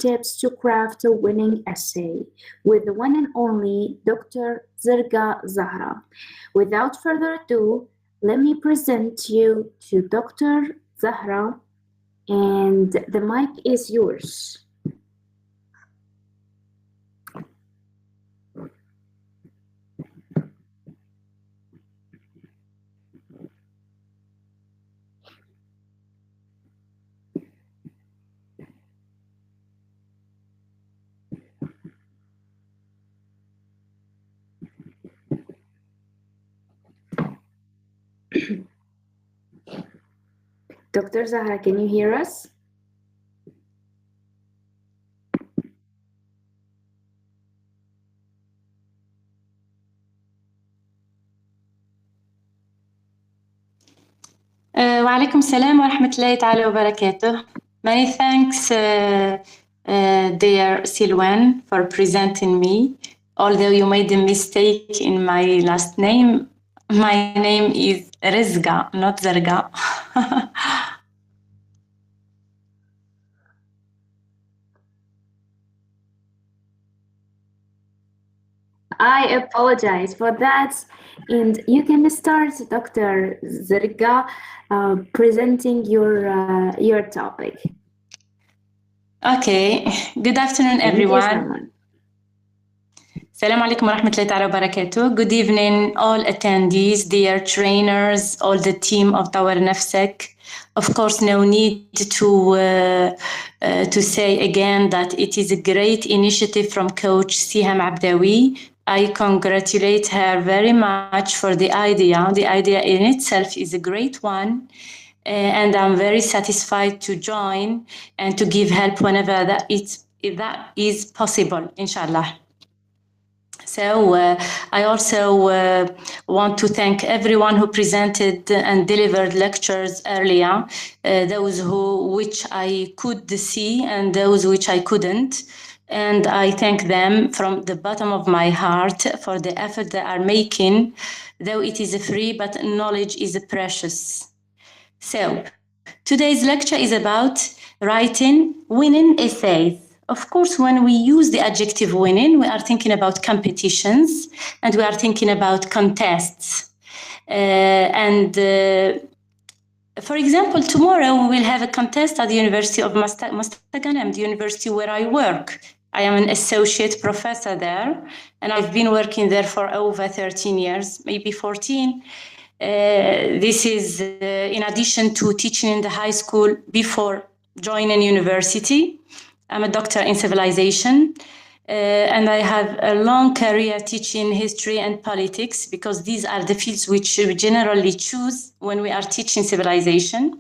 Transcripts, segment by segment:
tips to craft a winning essay with the one and only Dr. Zahra. Without further ado, let me present you to Dr. Zahra, and the mic is yours. Dr. Zahra, can you hear us? وعليكم السلام ورحمة الله تعالى وبركاته. Many thanks, dear Silwan, for presenting me. Although you made a mistake in my last name, my name is Rezqa, not Zarqa. I apologize for that. And you can start, Dr. Zarqa, presenting your topic. Okay. Good afternoon, everyone. Assalamu alaikum wa rahmatullahi ta'ala wa barakatuh. Good evening, all attendees, dear trainers, all the team of Tawar Nafsek. Of course, no need to say again that it is a great initiative from Coach Siham Abdawi. I congratulate her very much for the idea. The idea in itself is a great one. And I'm very satisfied to join and to give help whenever that is possible, inshallah. So I also want to thank everyone who presented and delivered lectures earlier, those which I could see and those which I couldn't. And I thank them from the bottom of my heart for the effort they are making, though it is free, but knowledge is precious. So today's lecture is about writing winning essays. Of course, when we use the adjective winning, we are thinking about competitions and we are thinking about contests. For example, tomorrow we will have a contest at the University of Mustaqanem, the university where I work. I am an associate professor there, and I've been working there for over 13 years, maybe 14. This is in addition to teaching in the high school before joining university. I'm a doctor in civilization, and I have a long career teaching history and politics because these are the fields which we generally choose when we are teaching civilization.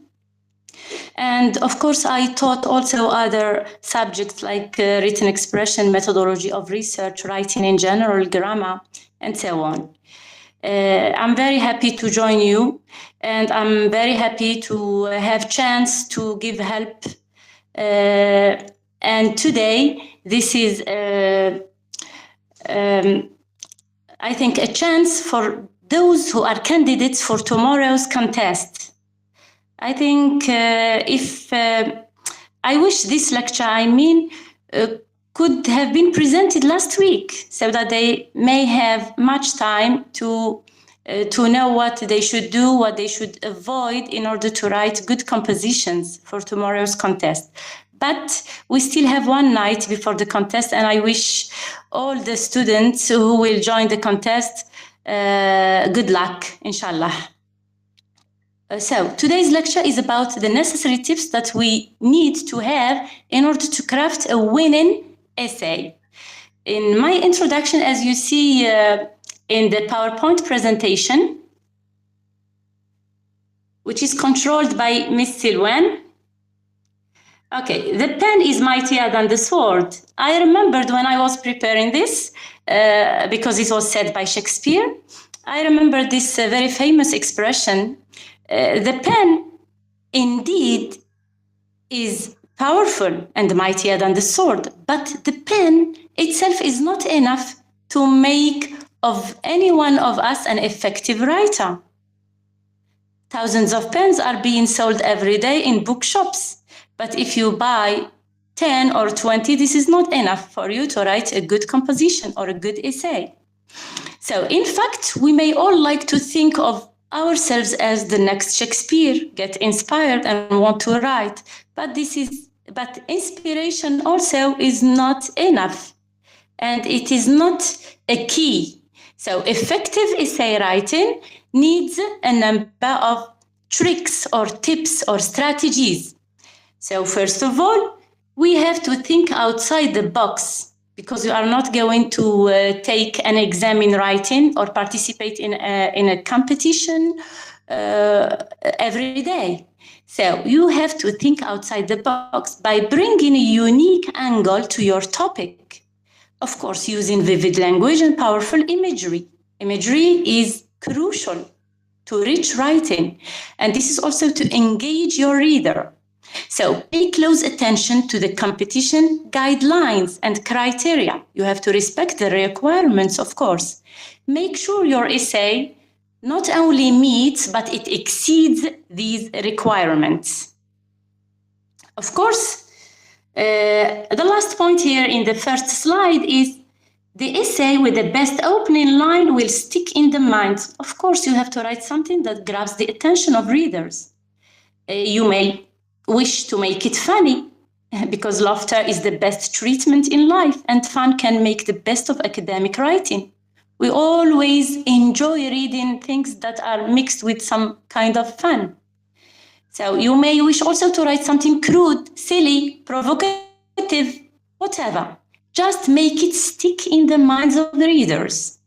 And of course, I taught also other subjects like written expression, methodology of research, writing in general, grammar, and so on. I'm very happy to join you, and I'm very happy to have chance to give help. And today, this is, I think, a chance for those who are candidates for tomorrow's contest. I think I wish this lecture, could have been presented last week so that they may have much time to know what they should do, what they should avoid in order to write good compositions for tomorrow's contest. But we still have one night before the contest, and I wish all the students who will join the contest good luck, inshallah. So today's lecture is about the necessary tips that we need to have in order to craft a winning essay. In my introduction, as you see in the PowerPoint presentation, which is controlled by Miss Silwan. Okay, the pen is mightier than the sword. I remembered when I was preparing this, because it was said by Shakespeare, I remember this very famous expression. The pen indeed is powerful and mightier than the sword, but the pen itself is not enough to make of any one of us an effective writer. Thousands of pens are being sold every day in bookshops, but if you buy 10 or 20, this is not enough for you to write a good composition or a good essay. So in fact, we may all like to think of ourselves as the next Shakespeare, get inspired and want to write, but inspiration also is not enough, and it is not a key. So effective essay writing needs a number of tricks or tips or strategies. So first of all, we have to think outside the box, because you are not going to take an exam in writing or participate in a competition every day. So you have to think outside the box by bringing a unique angle to your topic. Of course, using vivid language and powerful imagery. Imagery is crucial to rich writing, and this is also to engage your reader. So pay close attention to the competition guidelines and criteria. You have to respect the requirements, of course. Make sure your essay not only meets, but it exceeds these requirements. Of course, the last point here in the first slide is the essay with the best opening line will stick in the mind. Of course, you have to write something that grabs the attention of readers. You may wish to make it funny, because laughter is the best treatment in life, and fun can make the best of academic writing. We always enjoy reading things that are mixed with some kind of fun. So you may wish also to write something crude, silly, provocative, whatever. Just make it stick in the minds of the readers.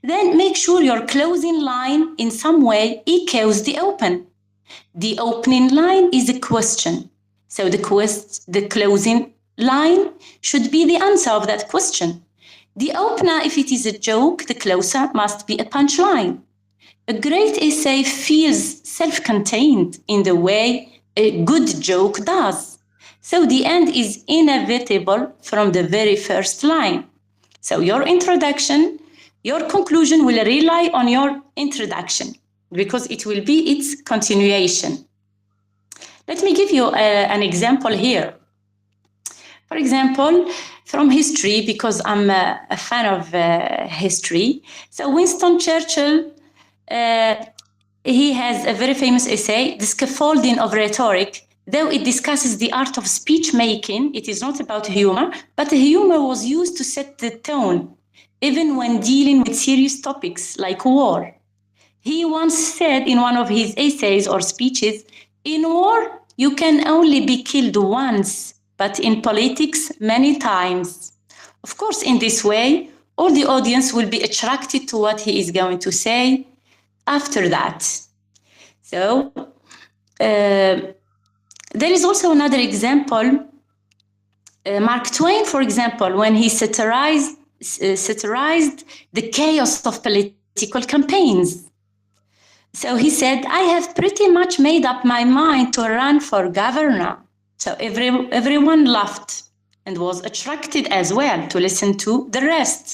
Then make sure your closing line in some way echoes the open. The opening line is a question. So the closing line should be the answer of that question. The opener, if it is a joke, the closer must be a punchline. A great essay feels self-contained in the way a good joke does. So the end is inevitable from the very first line. So your introduction, your conclusion will rely on your introduction, because it will be its continuation. Let me give you an example here. For example, from history, because I'm a fan of history. So Winston Churchill, he has a very famous essay, The Scaffolding of Rhetoric. Though it discusses the art of speech making, it is not about humor, but the humor was used to set the tone, even when dealing with serious topics like war. He once said in one of his essays or speeches, "In war, you can only be killed once, but in politics, many times." Of course, in this way, all the audience will be attracted to what he is going to say after that. So, there is also another example. Mark Twain, for example, when he satirized the chaos of political campaigns. So he said, "I have pretty much made up my mind to run for governor." So everyone laughed and was attracted as well to listen to the rest.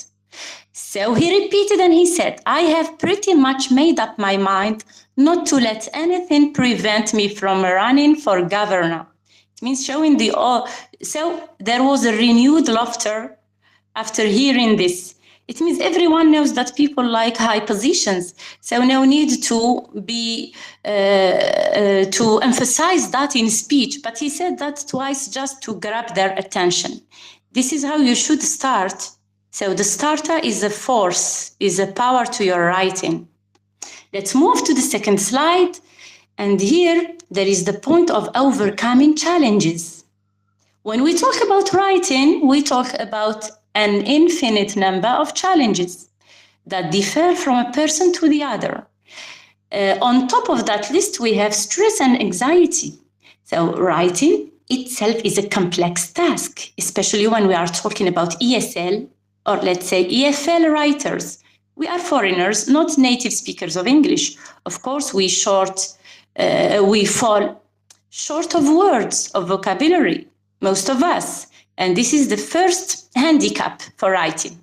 So he repeated and he said, "I have pretty much made up my mind not to let anything prevent me from running for governor." It means showing the awe. So there was a renewed laughter after hearing this. It means everyone knows that people like high positions, so no need to be to emphasize that in speech. But he said that twice just to grab their attention. This is how you should start. So the starter is a force, is a power to your writing. Let's move to the second slide. And here there is the point of overcoming challenges. When we talk about writing, we talk about an infinite number of challenges that differ from a person to the other. On top of that list, we have stress and anxiety. So writing itself is a complex task, especially when we are talking about ESL or let's say EFL writers. We are foreigners, not native speakers of English. Of course, we fall short of words, of vocabulary, most of us. And this is the first handicap for writing.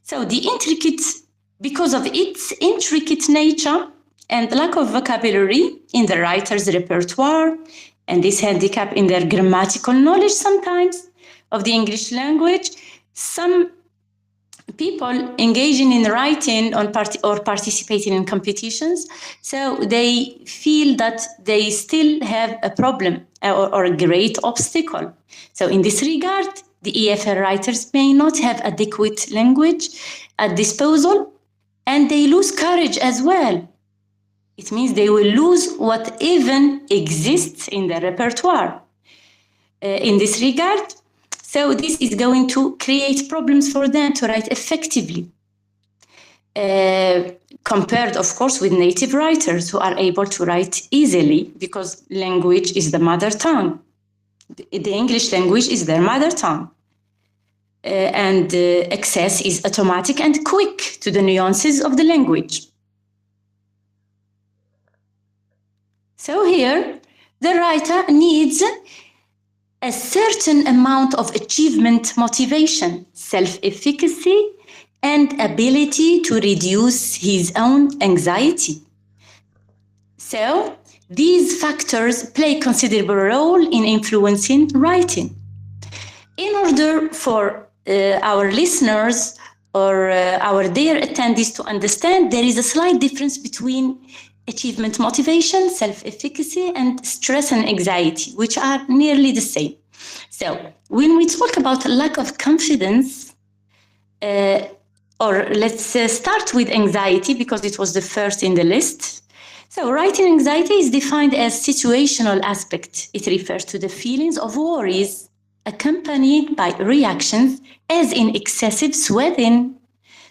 So because of its intricate nature and lack of vocabulary in the writer's repertoire, and this handicap in their grammatical knowledge sometimes of the English language. Some people engaging in writing or participating in competitions, so they feel that they still have a problem or a great obstacle. So in this regard, the EFL writers may not have adequate language at disposal, and they lose courage as well. It means they will lose what even exists in their repertoire. In this regard, so this is going to create problems for them to write effectively, compared, of course, with native writers who are able to write easily because language is the mother tongue. The English language is their mother tongue. And access is automatic and quick to the nuances of the language. So here, the writer needs a certain amount of achievement motivation, self-efficacy, and ability to reduce his own anxiety. So these factors play a considerable role in influencing writing. In order for our listeners or our dear attendees to understand, there is a slight difference between achievement motivation, self-efficacy, and stress and anxiety, which are nearly the same. So when we talk about lack of confidence, or let's start with anxiety because it was the first in the list. So writing anxiety is defined as situational aspect. It refers to the feelings of worries accompanied by reactions as in excessive sweating.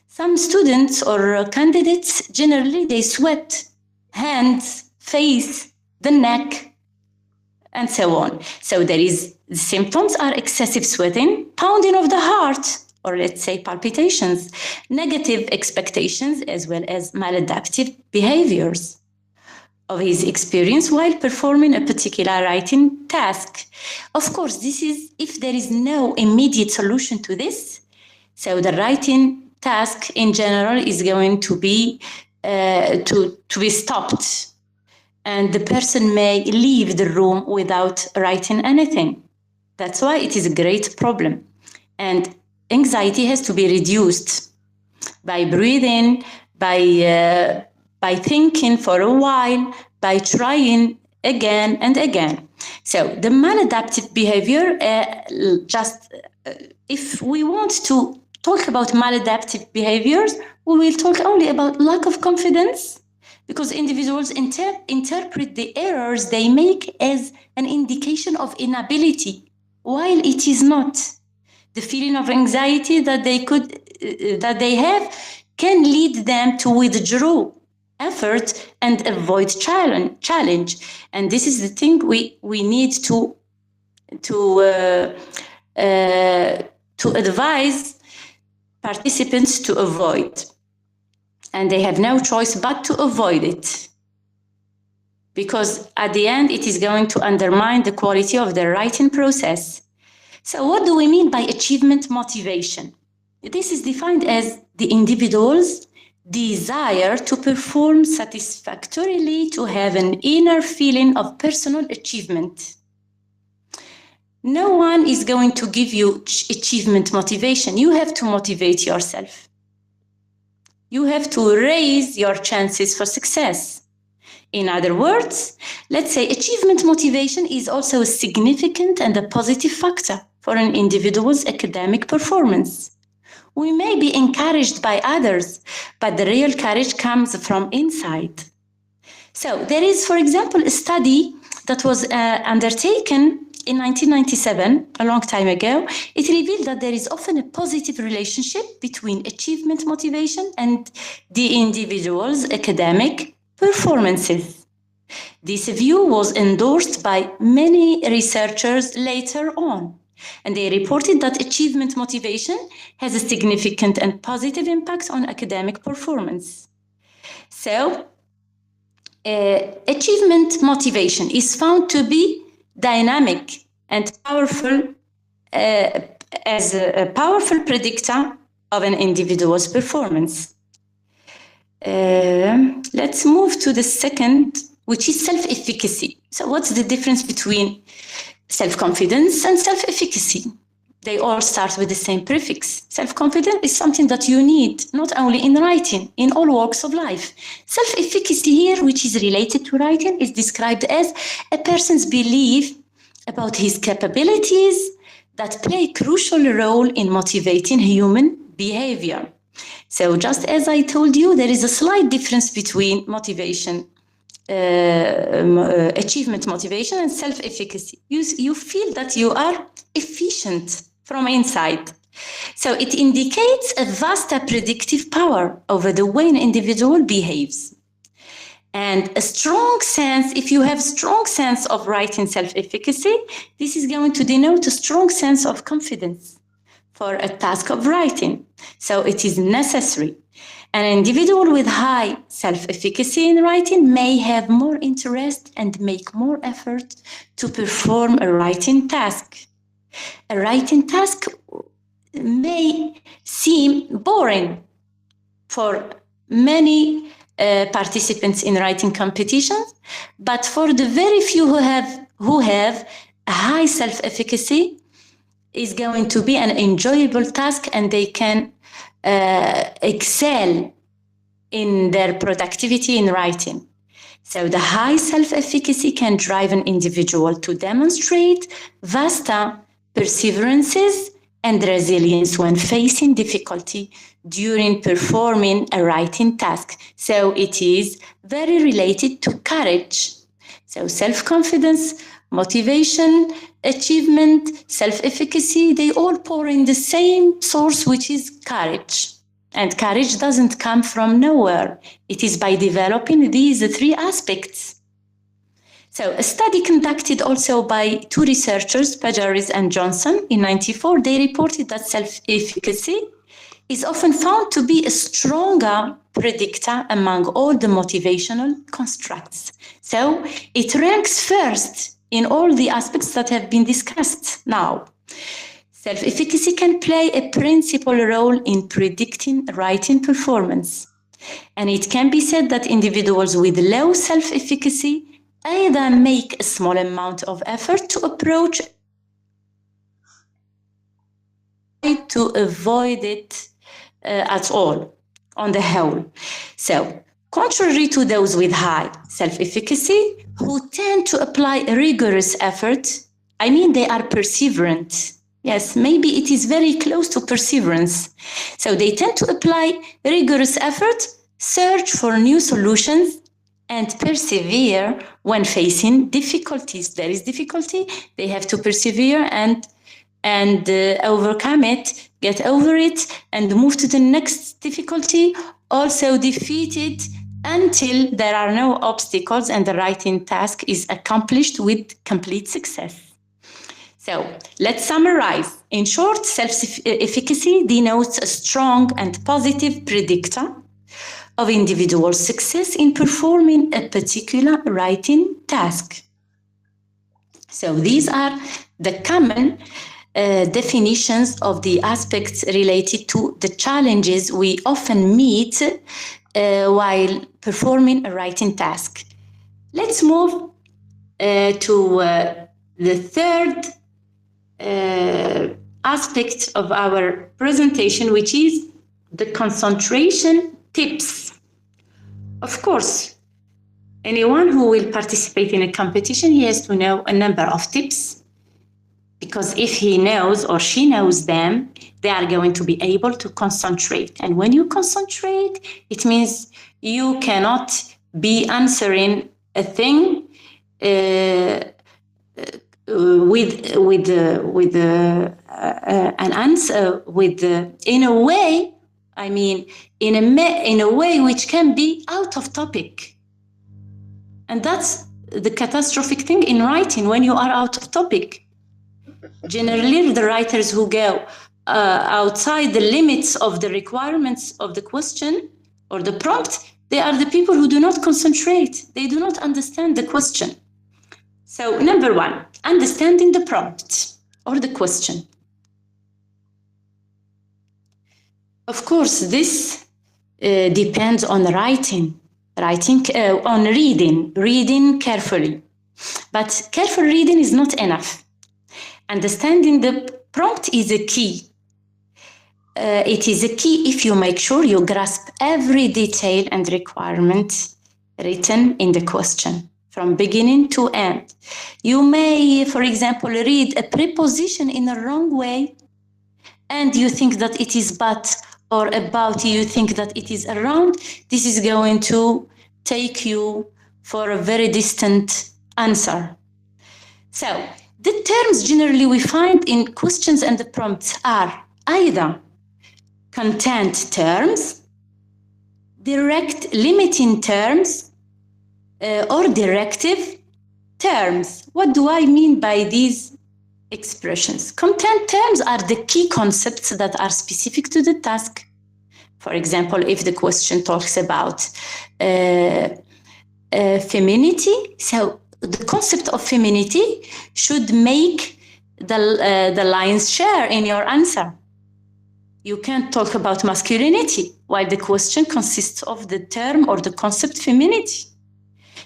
Some students or candidates, generally they sweat, hands, face, the neck, and so on. So the symptoms are excessive sweating, pounding of the heart, or let's say palpitations, negative expectations, as well as maladaptive behaviors of his experience while performing a particular writing task. Of course, this is if there is no immediate solution to this. So the writing task in general is going to be stopped, and the person may leave the room without writing anything. That's why it is a great problem. And anxiety has to be reduced by breathing, by thinking for a while, by trying again and again. So the maladaptive behavior, if we want to talk about maladaptive behaviors, we will talk only about lack of confidence, because individuals interpret the errors they make as an indication of inability, while it is not. The feeling of anxiety that they have can lead them to withdraw effort and avoid challenge. And this is the thing we need to advise participants to avoid. And they have no choice but to avoid it, because at the end it is going to undermine the quality of the writing process. So what do we mean by achievement motivation? This is defined as the individual's desire to perform satisfactorily, to have an inner feeling of personal achievement. No one is going to give you achievement motivation. You have to motivate yourself. You have to raise your chances for success. In other words, let's say achievement motivation is also a significant and a positive factor for an individual's academic performance. We may be encouraged by others, but the real courage comes from inside. So there is, for example, a study that was undertaken in 1997, a long time ago. It revealed that there is often a positive relationship between achievement motivation and the individual's academic performances. This view was endorsed by many researchers later on, and they reported that achievement motivation has a significant and positive impact on academic performance. So, achievement motivation is found to be dynamic and powerful as a powerful predictor of an individual's performance. Let's move to the second, which is self-efficacy. So what's the difference between self-confidence and self-efficacy? They all start with the same prefix. Self-confidence is something that you need, not only in writing, in all walks of life. Self-efficacy here, which is related to writing, is described as a person's belief about his capabilities that play a crucial role in motivating human behavior. So just as I told you, there is a slight difference between motivation, achievement motivation and self-efficacy. You feel that you are efficient from inside. So it indicates a vast predictive power over the way an individual behaves. And a strong sense, if you have strong sense of writing self-efficacy, this is going to denote a strong sense of confidence for a task of writing. So it is necessary. An individual with high self-efficacy in writing may have more interest and make more effort to perform a writing task. A writing task may seem boring for many participants in writing competitions, but for the very few who have a high self-efficacy, is going to be an enjoyable task, and they can excel in their productivity in writing. So the high self-efficacy can drive an individual to demonstrate vast perseverances and resilience when facing difficulty during performing a writing task. So it is very related to courage. So self-confidence, motivation, achievement, self-efficacy, they all pour in the same source, which is courage. And courage doesn't come from nowhere. It is by developing these three aspects. So a study conducted also by two researchers, Pajaris and Johnson, in 1994, they reported that self-efficacy is often found to be a stronger predictor among all the motivational constructs. So it ranks first in all the aspects that have been discussed now. Self-efficacy can play a principal role in predicting writing performance. And it can be said that individuals with low self-efficacy either make a small amount of effort to approach to avoid it at all on the whole. So, contrary to those with high self-efficacy who tend to apply rigorous effort, I mean they are perseverant. Yes, maybe it is very close to perseverance. So they tend to apply rigorous effort, search for new solutions, and persevere when facing difficulties. There is difficulty, they have to persevere and overcome it, get over it, and move to the next difficulty, also defeat it until there are no obstacles and the writing task is accomplished with complete success. So let's summarize. In short, self-efficacy denotes a strong and positive predictor of individual success in performing a particular writing task. So these are the common definitions of the aspects related to the challenges we often meet while performing a writing task. Let's move to the third aspect of our presentation, which is the concentration tips. Of course, anyone who will participate in a competition, he has to know a number of tips, because if he knows or she knows them, they are going to be able to concentrate. And when you concentrate, it means you cannot be answering a thing an answer in a way. I mean, in a way which can be out of topic. And that's the catastrophic thing in writing, when you are out of topic. Generally, the writers who go outside the limits of the requirements of the question or the prompt, they are the people who do not concentrate. They do not understand the question. So, number one, understanding the prompt or the question. Of course, this depends on on reading carefully. But careful reading is not enough. Understanding the prompt is a key. It is a key if you make sure you grasp every detail and requirement written in the question from beginning to end. You may, for example, read a preposition in a wrong way and you think that it is but or about, you think that it is around. This is going to take you for a very distant answer. So the terms generally we find in questions and the prompts are either content terms, direct limiting terms, or directive terms. What do I mean by these expressions? Content terms are the key concepts that are specific to the task. For example, if the question talks about femininity, so the concept of femininity should make the lion's share in your answer. You can't talk about masculinity while the question consists of the term or the concept femininity.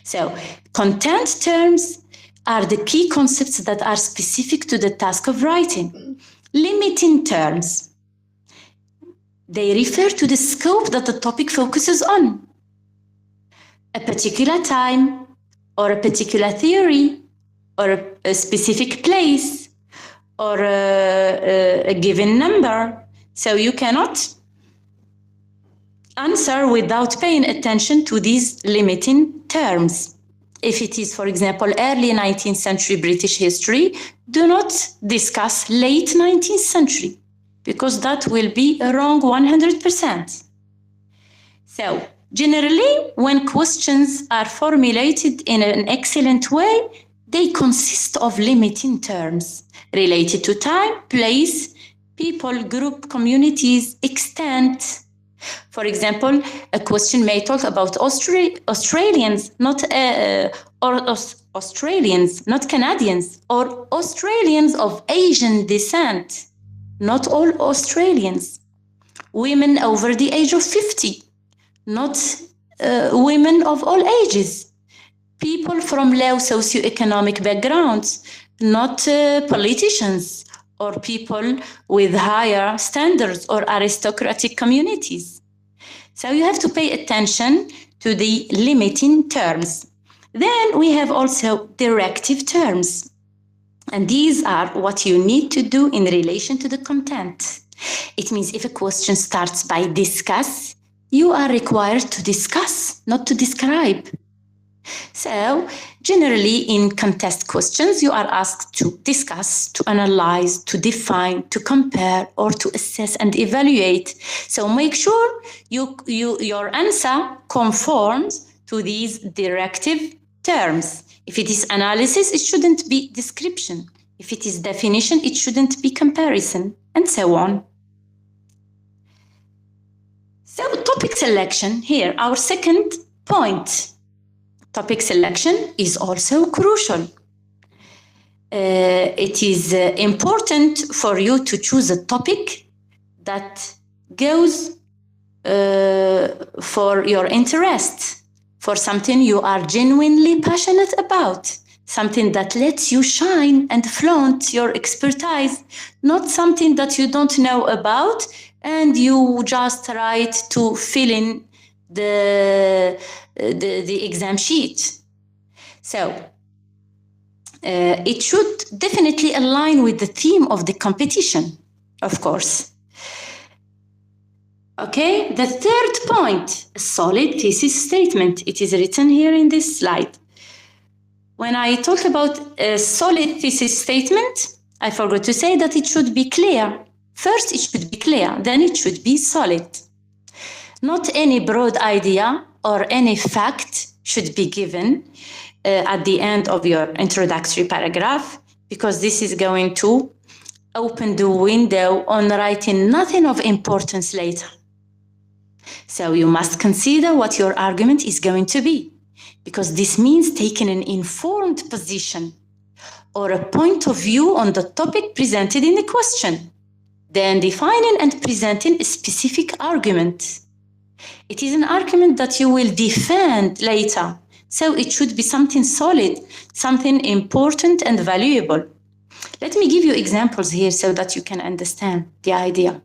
So content terms are the key concepts that are specific to the task of writing. Limiting terms, they refer to the scope that the topic focuses on. A particular time, or a particular theory, or a specific place, or a given number. So you cannot answer without paying attention to these limiting terms. If it is, for example, early 19th century British history, do not discuss late 19th century, because that will be wrong 100%. So generally, when questions are formulated in an excellent way, they consist of limiting terms related to time, place, people, group, communities, extent. For example, a question may talk about Australians, not Australians, not Canadians, or Australians of Asian descent, not all Australians. Women over the age of 50, not women of all ages. People from low socioeconomic backgrounds, not politicians or people with higher standards or aristocratic communities. So you have to pay attention to the limiting terms. Then we have also directive terms. And these are what you need to do in relation to the content. It means if a question starts by discuss, you are required to discuss, not to describe. So generally in contest questions, you are asked to discuss, to analyze, to define, to compare, or to assess and evaluate. So make sure your answer conforms to these directive terms. If it is analysis, it shouldn't be description. If it is definition, it shouldn't be comparison, and so on. So topic selection, here, our second point. Topic selection is also crucial. It is important for you to choose a topic that goes for your interest, for something you are genuinely passionate about, something that lets you shine and flaunt your expertise, not something that you don't know about and you just write to fill in the exam sheet. So it should definitely align with the theme of the competition, of course. Okay, the third point, a solid thesis statement. It is written here in this slide. When I talk about a solid thesis statement, I forgot to say that it should be clear. First, it should be clear, then it should be solid. Not any broad idea or any fact should be given at the end of your introductory paragraph, because this is going to open the window on writing nothing of importance later. So you must consider what your argument is going to be, because this means taking an informed position or a point of view on the topic presented in the question, then defining and presenting a specific argument. It is an argument that you will defend later, So it should be something solid, something important and valuable. Let me give you examples here so that you can understand the idea.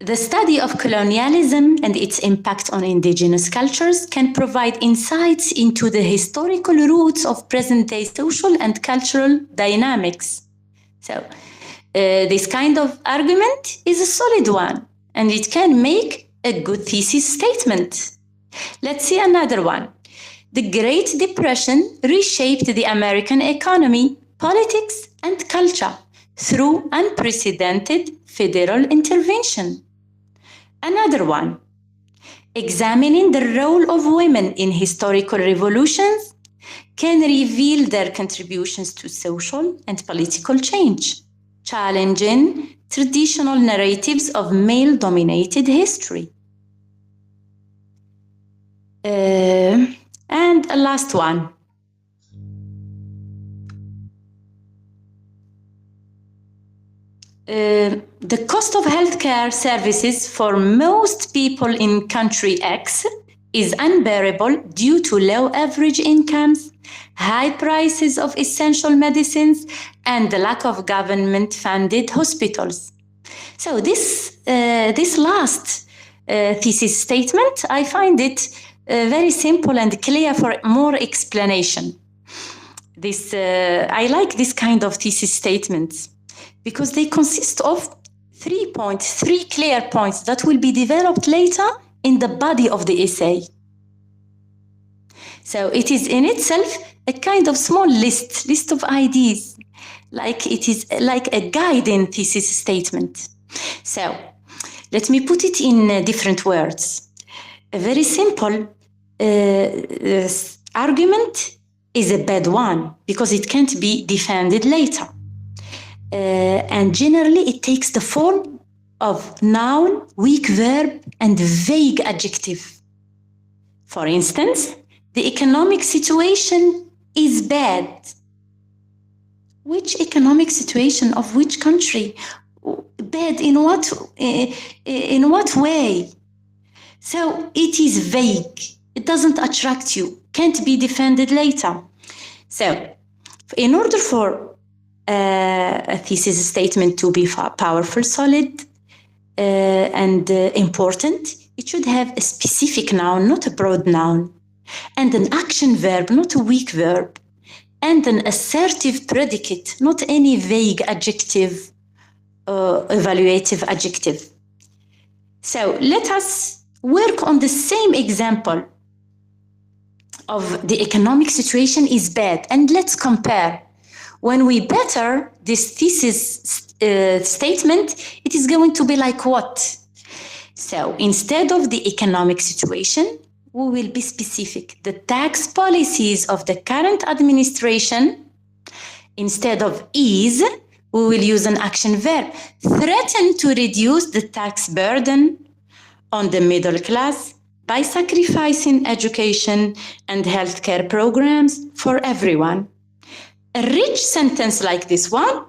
The study of colonialism and its impact on indigenous cultures can provide insights into the historical roots of present-day social and cultural dynamics. So, this kind of argument is a solid one, and it can make a good thesis statement. Let's see another one. The Great Depression reshaped the American economy, politics, and culture through unprecedented federal intervention. Another one. Examining the role of women in historical revolutions can reveal their contributions to social and political change, challenging traditional narratives of male-dominated history. And a last one. The cost of healthcare services for most people in country X is unbearable due to low average incomes, high prices of essential medicines, and the lack of government-funded hospitals. So this last thesis statement, I find it very simple and clear for more explanation. I like this kind of thesis statements because they consist of 3 clear points that will be developed later in the body of the essay. So it is in itself a kind of small list of ideas, like it is like a guiding thesis statement. So let me put it in different words. A very simple argument is a bad one because it can't be defended later. And generally it takes the form of noun, weak verb, and vague adjective. For instance, the economic situation is bad. Which economic situation of which country? Bad in what way? So it is vague. It doesn't attract you, can't be defended later. So in order for a thesis statement to be powerful, solid, and important, it should have a specific noun, not a broad noun, and an action verb, not a weak verb, and an assertive predicate, not any vague adjective, evaluative adjective. So let us work on the same example of the economic situation is bad, and let's compare. When we better this thesis statement, it is going to be like what? So instead of the economic situation, we will be specific. The tax policies of the current administration, instead of ease, we will use an action verb. Threaten to reduce the tax burden on the middle class by sacrificing education and healthcare programs for everyone. A rich sentence like this one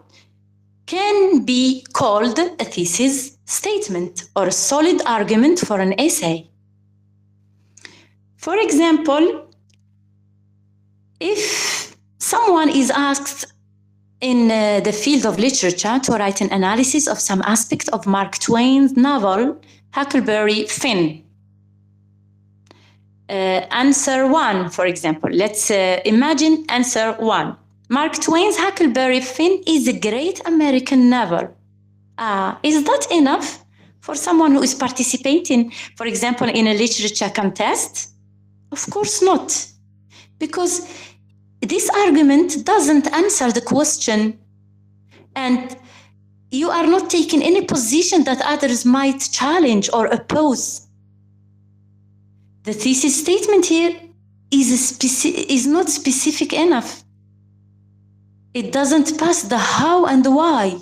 can be called a thesis statement or a solid argument for an essay. For example, if someone is asked in the field of literature to write an analysis of some aspect of Mark Twain's novel, Huckleberry Finn. Answer 1, for example. Let's imagine answer 1. Mark Twain's Huckleberry Finn is a great American novel. Is that enough for someone who is participating, for example, in a literature contest? Of course not, because this argument doesn't answer the question, and you are not taking any position that others might challenge or oppose. The thesis statement here is not specific enough. It doesn't pass the how and why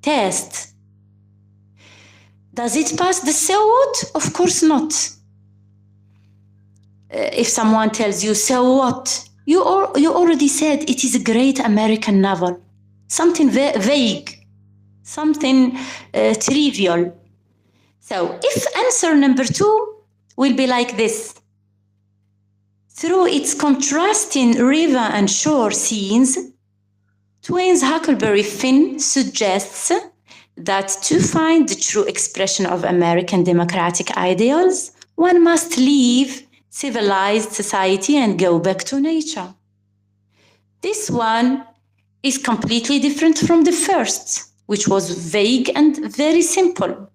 test. Does it pass the so what? Of course not. If someone tells you, so what? You already said it is a great American novel. Something vague, something trivial. So if answer number 2 will be like this. Through its contrasting river and shore scenes, Twain's Huckleberry Finn suggests that to find the true expression of American democratic ideals, one must leave civilized society and go back to nature. This one is completely different from the first, which was vague and very simple.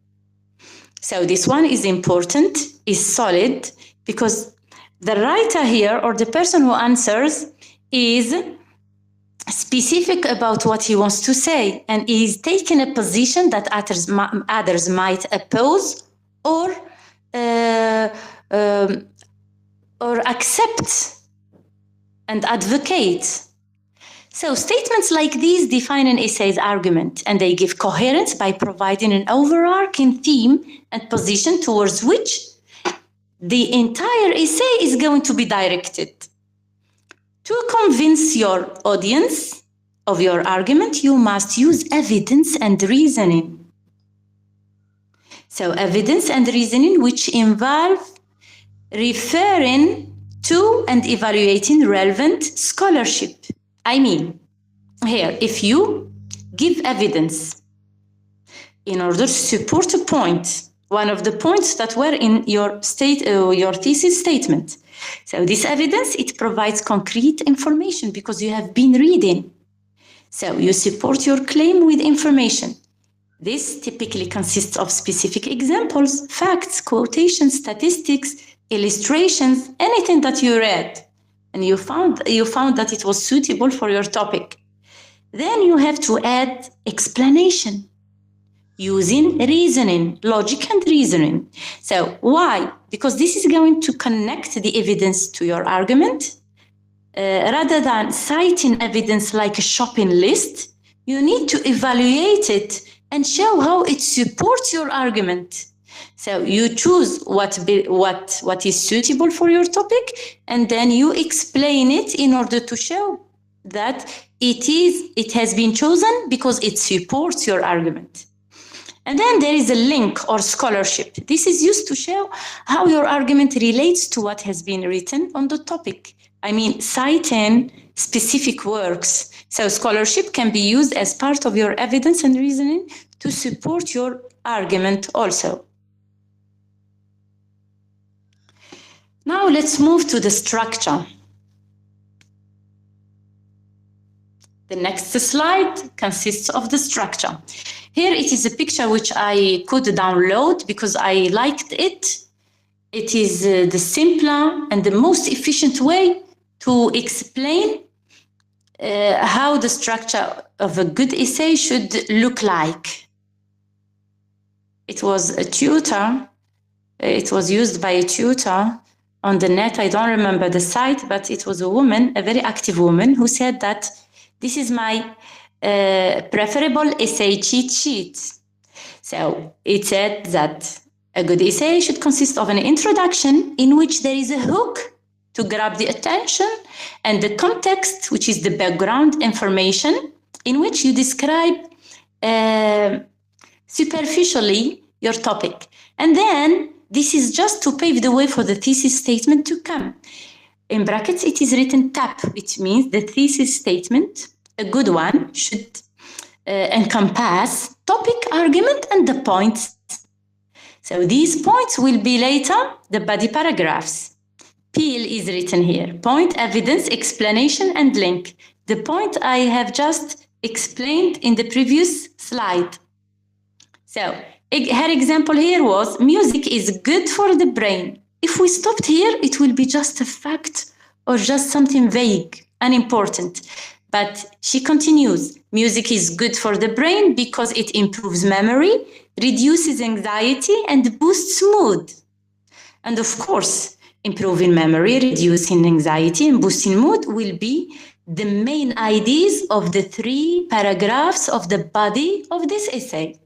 So this one is important, is solid, because the writer here, or the person who answers, is specific about what he wants to say, and is taking a position that others might oppose or accept and advocate. So statements like these define an essay's argument, and they give coherence by providing an overarching theme and position towards which the entire essay is going to be directed. To convince your audience of your argument, you must use evidence and reasoning. So evidence and reasoning which involve referring to and evaluating relevant scholarship. I mean, here, if you give evidence in order to support a point, one of the points that were in your thesis statement. So this evidence, it provides concrete information because you have been reading. So you support your claim with information. This typically consists of specific examples, facts, quotations, statistics, illustrations, anything that you read. And you found that it was suitable for your topic. Then you have to add explanation using reasoning, logic and reasoning. So why? Because this is going to connect the evidence to your argument. Rather than citing evidence like a shopping list, you need to evaluate it and show how it supports your argument. So you choose what is suitable for your topic, and then you explain it in order to show that it has been chosen because it supports your argument. And then there is a link or scholarship. This is used to show how your argument relates to what has been written on the topic. I mean, citing specific works. So scholarship can be used as part of your evidence and reasoning to support your argument also. Now let's move to the structure. The next slide consists of the structure. Here it is a picture which I could download because I liked it. It is the simpler and the most efficient way to explain how the structure of a good essay should look like. It was a tutor. It was used by a tutor on the net. I don't remember the site, but it was a woman, a very active woman, who said that this is my preferable essay cheat sheet. So it said that a good essay should consist of an introduction in which there is a hook to grab the attention, and the context, which is the background information, in which you describe superficially your topic. And then this is just to pave the way for the thesis statement to come. In brackets, it is written TAP, which means the thesis statement, a good one, should encompass topic, argument, and the points. So these points will be later the body paragraphs. PL is written here. Point, evidence, explanation, and link. The point I have just explained in the previous slide. So her example here was, music is good for the brain. If we stopped here, it will be just a fact or just something vague, unimportant. But she continues, music is good for the brain because it improves memory, reduces anxiety, and boosts mood. And of course, improving memory, reducing anxiety, and boosting mood will be the main ideas of the 3 paragraphs of the body of this essay.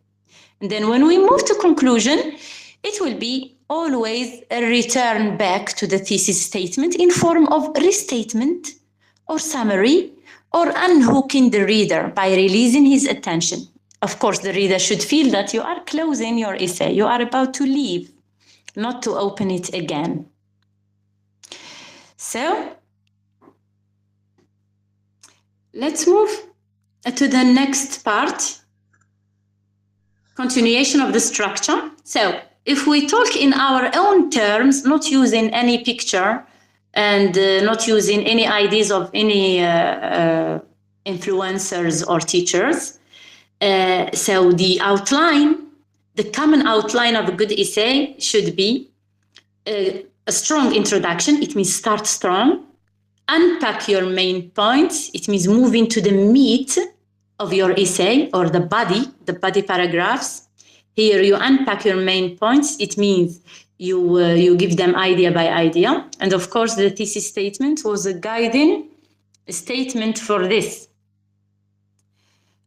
And then when we move to conclusion, it will be always a return back to the thesis statement in form of restatement or summary, or unhooking the reader by releasing his attention. of course, the reader should feel that you are closing your essay. You are about to leave, not to open it again. So let's move to the next part, continuation of the structure. So if we talk in our own terms, not using any picture and not using any ideas of any influencers or teachers, so the outline, the common outline of a good essay should be a strong introduction. It means start strong. Unpack your main points. It means move into the meat of your essay or the body paragraphs. Here you unpack your main points. It means you give them idea by idea. And of course, the thesis statement was a guiding statement for this.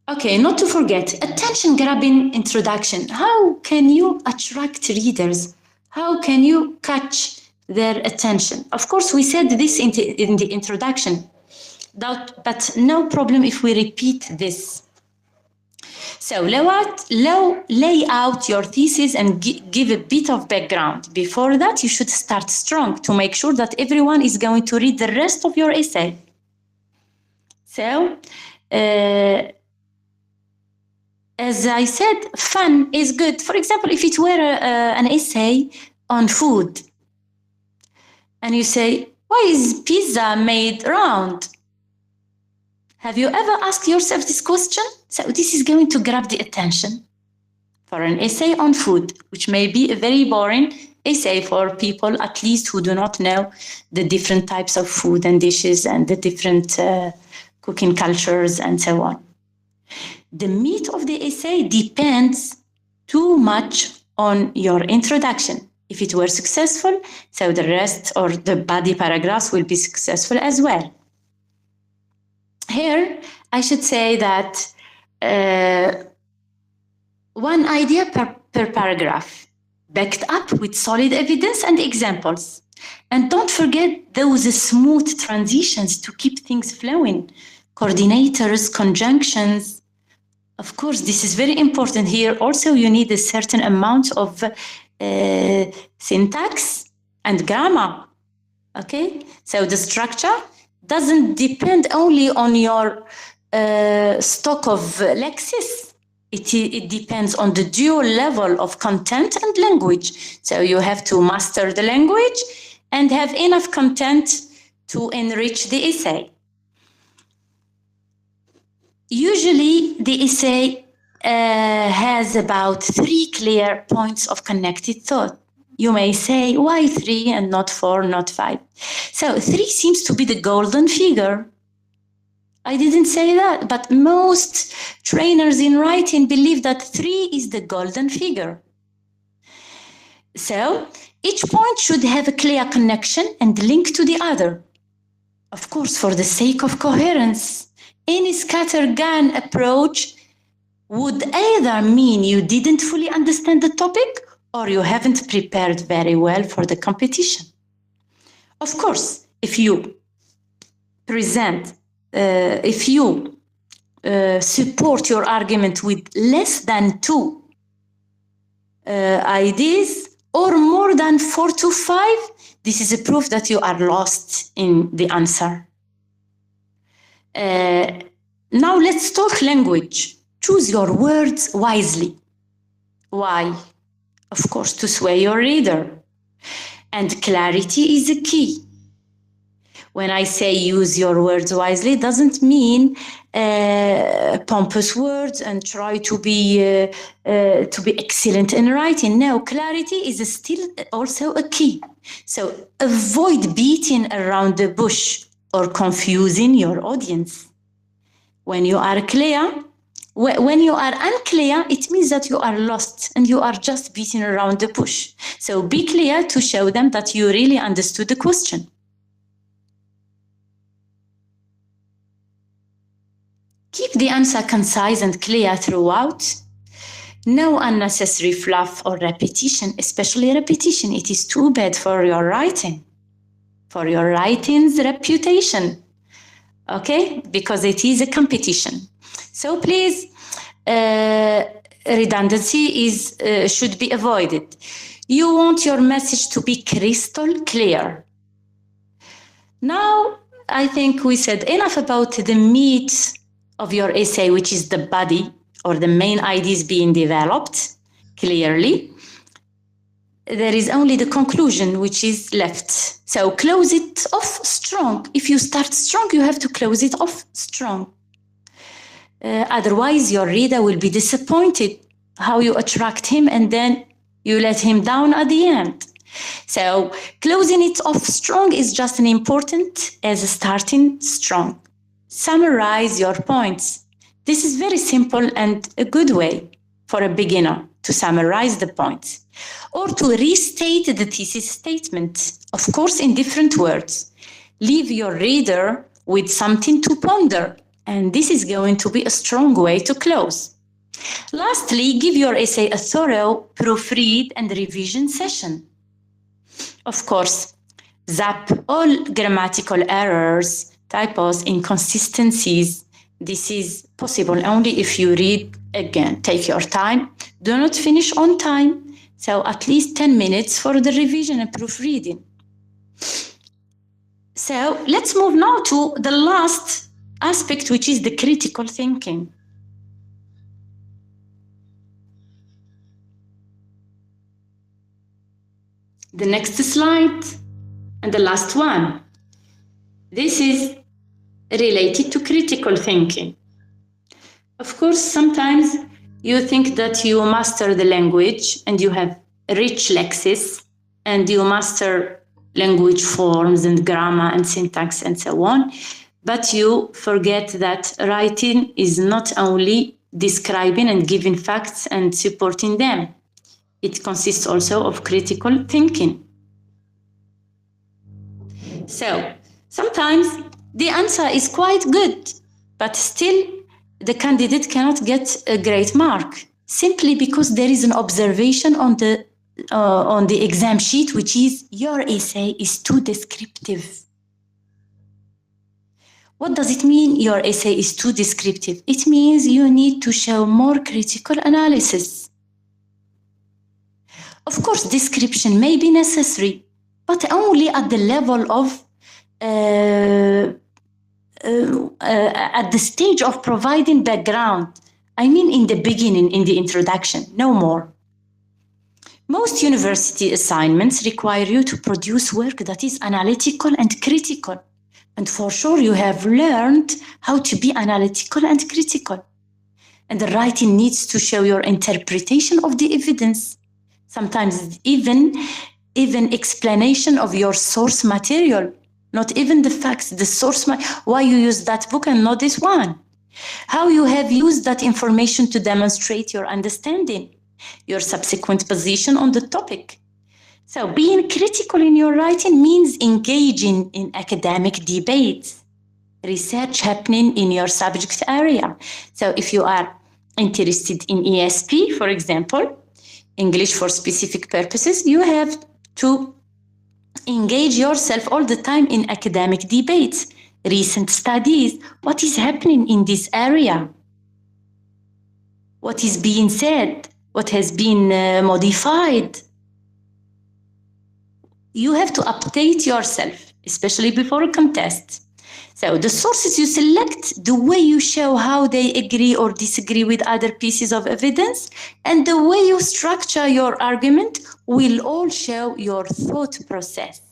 Okay, not to forget, attention-grabbing introduction. How can you attract readers? How can you catch their attention? Of course, we said this in the introduction, but no problem if we repeat this. So lay out your thesis and give a bit of background. Before that, you should start strong to make sure that everyone is going to read the rest of your essay. So, as I said, fun is good. For example, if it were an essay on food, and you say, why is pizza made round? Have you ever asked yourself this question? So this is going to grab the attention for an essay on food, which may be a very boring essay for people, at least who do not know the different types of food and dishes and the different cooking cultures and so on. The meat of the essay depends too much on your introduction. If it were successful, so the rest or the body paragraphs will be successful as well. Here, I should say that one idea per paragraph, backed up with solid evidence and examples. And don't forget those smooth transitions to keep things flowing. Coordinators, conjunctions. Of course, this is very important here. Also, you need a certain amount of syntax and grammar. Okay, so the structure doesn't depend only on your stock of lexis. It depends on the dual level of content and language. So you have to master the language and have enough content to enrich the essay. Usually the essay has about 3 clear points of connected thought. You may say, why 3 and not 4, not 5? So 3 seems to be the golden figure. I didn't say that, but most trainers in writing believe that 3 is the golden figure. So each point should have a clear connection and link to the other. Of course, for the sake of coherence, any scattergun approach would either mean you didn't fully understand the topic or you haven't prepared very well for the competition. Of course, if you present, if you support your argument with less than 2 ideas or more than 4 to 5, this is a proof that you are lost in the answer. Now let's talk language. Choose your words wisely. Why? Of course, to sway your reader. And clarity is a key. When I say use your words wisely, it doesn't mean pompous words and try to be excellent in writing. No, clarity is still also a key. So avoid beating around the bush or confusing your audience. When you are clear, when you are unclear, it means that you are lost and you are just beating around the bush. So be clear to show them that you really understood the question. Keep the answer concise and clear throughout. No unnecessary fluff or repetition, especially repetition. It is too bad for your writing, for your writing's reputation, okay? Because it is a competition. So please redundancy should be avoided. You want your message to be crystal clear. Now, I think we said enough about the meat of your essay, which is the body or the main ideas being developed clearly. There is only the conclusion which is left. So close it off strong. If you start strong, you have to close it off strong. Otherwise, your reader will be disappointed how you attract him and then you let him down at the end. So closing it off strong is just as important as starting strong. Summarize your points. This is very simple and a good way for a beginner to summarize the points or to restate the thesis statement, of course, in different words. Leave your reader with something to ponder, and this is going to be a strong way to close. Lastly, give your essay a thorough proofread and revision session. Of course, zap all grammatical errors, typos, inconsistencies. This is possible only if you read again. Take your time. Do not finish on time. So at least 10 minutes for the revision and proofreading. So let's move now to the last aspect, which is the critical thinking. The next slide and the last one. This is related to critical thinking. Of course, sometimes you think that you master the language and you have rich lexis and you master language forms and grammar and syntax and so on, but you forget that writing is not only describing and giving facts and supporting them. It consists also of critical thinking. So sometimes the answer is quite good, but still the candidate cannot get a great mark simply because there is an observation on the exam sheet, which is your essay is too descriptive. What does it mean your essay is too descriptive? It means you need to show more critical analysis. Of course, description may be necessary, but only at the level of at the stage of providing background. I mean, in the beginning, in the introduction, no more. Most university assignments require you to produce work that is analytical and critical. And for sure, you have learned how to be analytical and critical. And the writing needs to show your interpretation of the evidence. Sometimes even explanation of your source material. Not even the facts, the source, why you use that book and not this one. How you have used that information to demonstrate your understanding, your subsequent position on the topic. So being critical in your writing means engaging in academic debates, research happening in your subject area. So if you are interested in ESP, for example, English for specific purposes, you have to engage yourself all the time in academic debates, recent studies, what is happening in this area, what is being said, what has been modified. You have to update yourself, especially before a contest. So the sources you select, the way you show how they agree or disagree with other pieces of evidence, and the way you structure your argument will all show your thought process.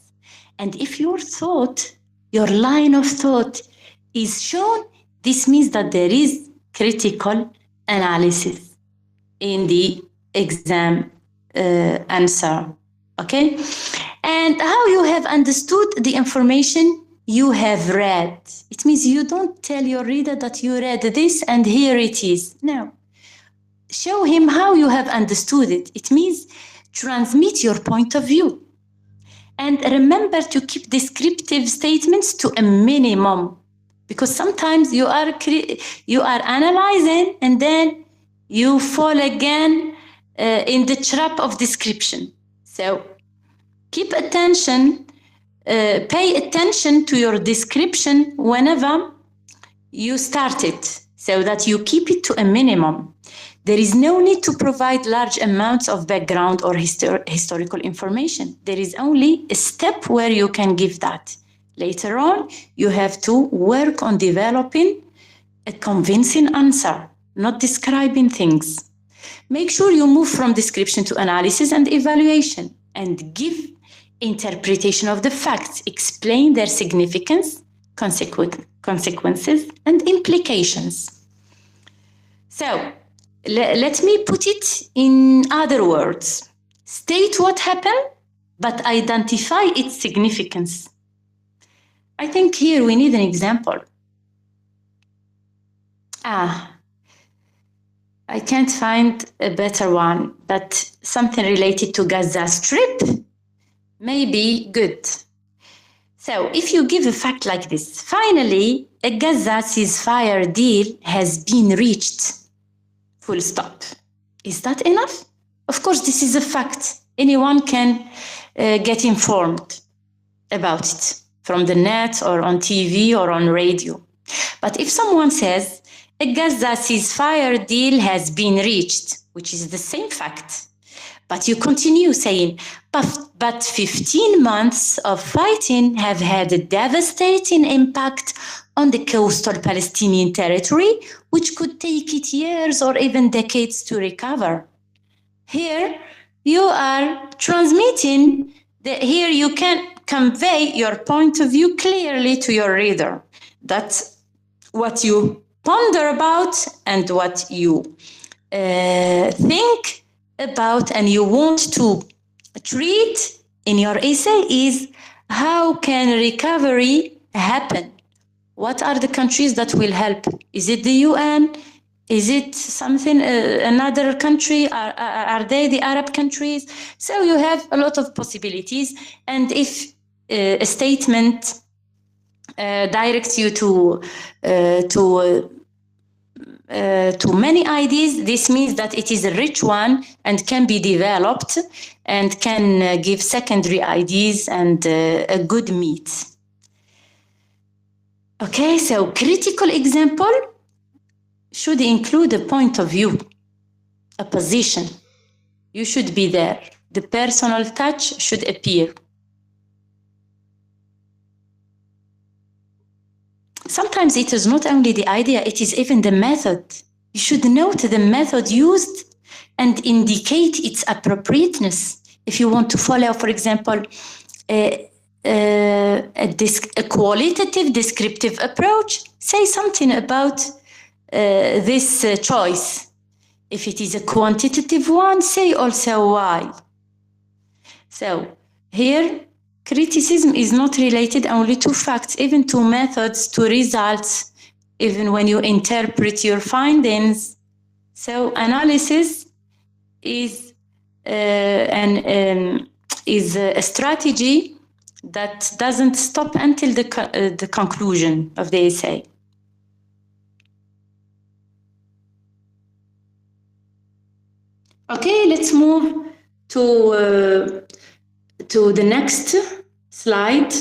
And if your thought, your line of thought is shown, this means that there is critical analysis in the exam answer, okay? And how you have understood the information you have read. It means you don't tell your reader that you read this and here it is. No. Show him how you have understood it. It means transmit your point of view. And remember to keep descriptive statements to a minimum, because sometimes you are analyzing and then you fall again in the trap of description. So keep attention. Pay attention to your description whenever you start it. so that you keep it to a minimum. There is no need to provide large amounts of background or historical information. There is only a step where you can give that. Later on, you have to work on developing a convincing answer, not describing things. Make sure you move from description to analysis and evaluation, and give interpretation of the facts, explain their significance, consequences, and implications. So, let me put it in other words. State what happened, but identify its significance. I think here we need an example. I can't find a better one, but something related to Gaza Strip may be good. So if you give a fact like this, finally, a Gaza ceasefire deal has been reached. Full stop. Is that enough? Of course, this is a fact. Anyone can get informed about it from the net or on TV or on radio. But if someone says, a Gaza ceasefire deal has been reached, which is the same fact, but you continue saying, but 15 months of fighting have had a devastating impact on the coastal Palestinian territory, which could take it years or even decades to recover. Here, you are transmitting, here you can convey your point of view clearly to your reader. That's what you ponder about and what you think about and you want to treat in your essay is how can recovery happen? What are the countries that will help? Is it the UN? Is it something, another country? Are they the Arab countries? So you have a lot of possibilities. And if a statement directs you to many ideas, this means that it is a rich one and can be developed and can give secondary ideas and a good meat. Okay, so critical example should include a point of view, a position. You should be there. The personal touch should appear. Sometimes it is not only the idea, it is even the method. You should note the method used and indicate its appropriateness. If you want to follow, for example, a qualitative descriptive approach, say something about this choice. If it is a quantitative one, say also why. So here, criticism is not related only to facts, even to methods, to results, even when you interpret your findings. So analysis is a strategy that doesn't stop until the conclusion of the essay. Okay, let's move to the next slide.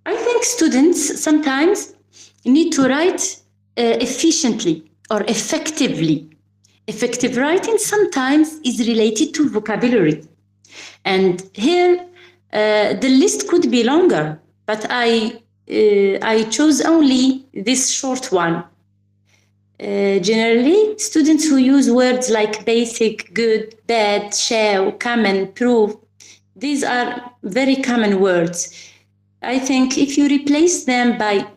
I think students sometimes need to write efficiently or effectively. Effective writing sometimes is related to vocabulary. And here the list could be longer, but I chose only this short one. Generally, students who use words like basic, good, bad, shall, common, prove, these are very common words. I think if you replace them by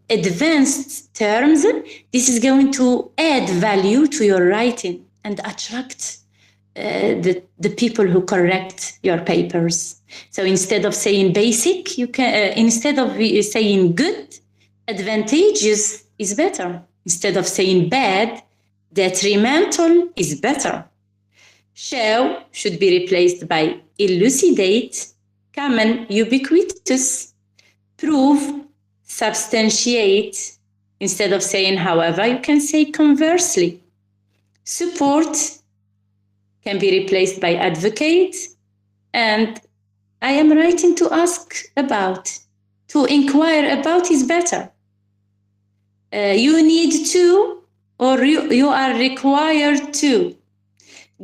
advanced terms, this is going to add value to your writing and attract the people who correct your papers. So instead of saying basic, you can instead of saying good, advantageous is better. Instead of saying bad, detrimental is better. Shall should be replaced by elucidate, common, ubiquitous, prove, substantiate. Instead of saying however, you can say conversely. Support can be replaced by advocate, and I am writing to ask about, to inquire about is better. You need to, or you are required to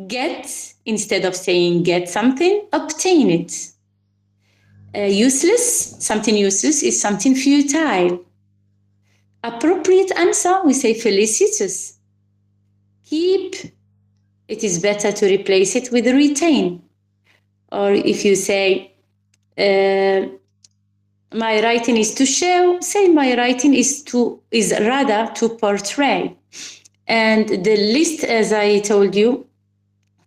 get, instead of saying get something, obtain it. Useless, something useless is something futile. Appropriate answer, we say felicitous. Keep, it is better to replace it with retain. Or if you say, my writing is to show, say my writing is rather to portray. And the list, as I told you,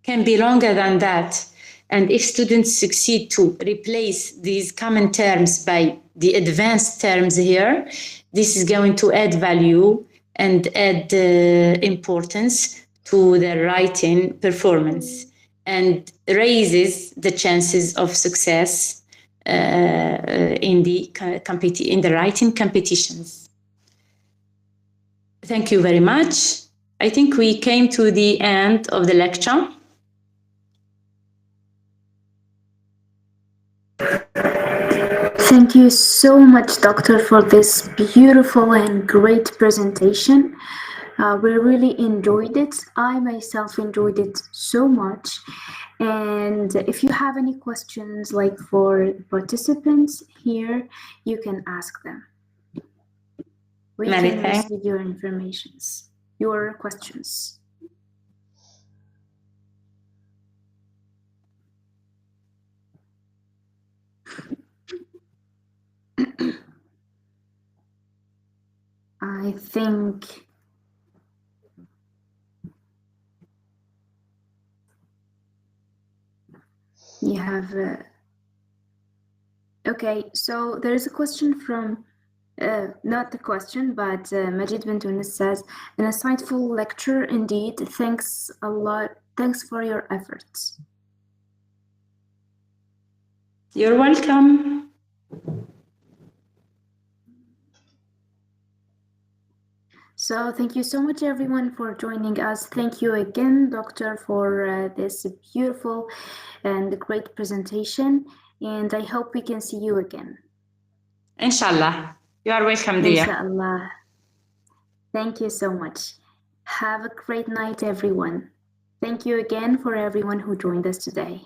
can be longer than that. And if students succeed to replace these common terms by the advanced terms here, this is going to add value and add importance to their writing performance and raises the chances of success in the writing competitions. Thank you very much. I think we came to the end of the lecture. Thank you so much, Doctor, for this beautiful and great presentation. We really enjoyed it. I myself enjoyed it so much. And if you have any questions, like for participants here, you can ask them. We can receive your informations, your questions. I think you have okay, so there's a question from not the question, but Majid bin Tunis says, an insightful lecture indeed. Thanks a lot. Thanks for your efforts. You're welcome. So thank you so much, everyone, for joining us. Thank you again, Doctor, for this beautiful and great presentation. And I hope we can see you again. Inshallah. You are welcome, dear. Inshallah. Thank you so much. Have a great night, everyone. Thank you again for everyone who joined us today.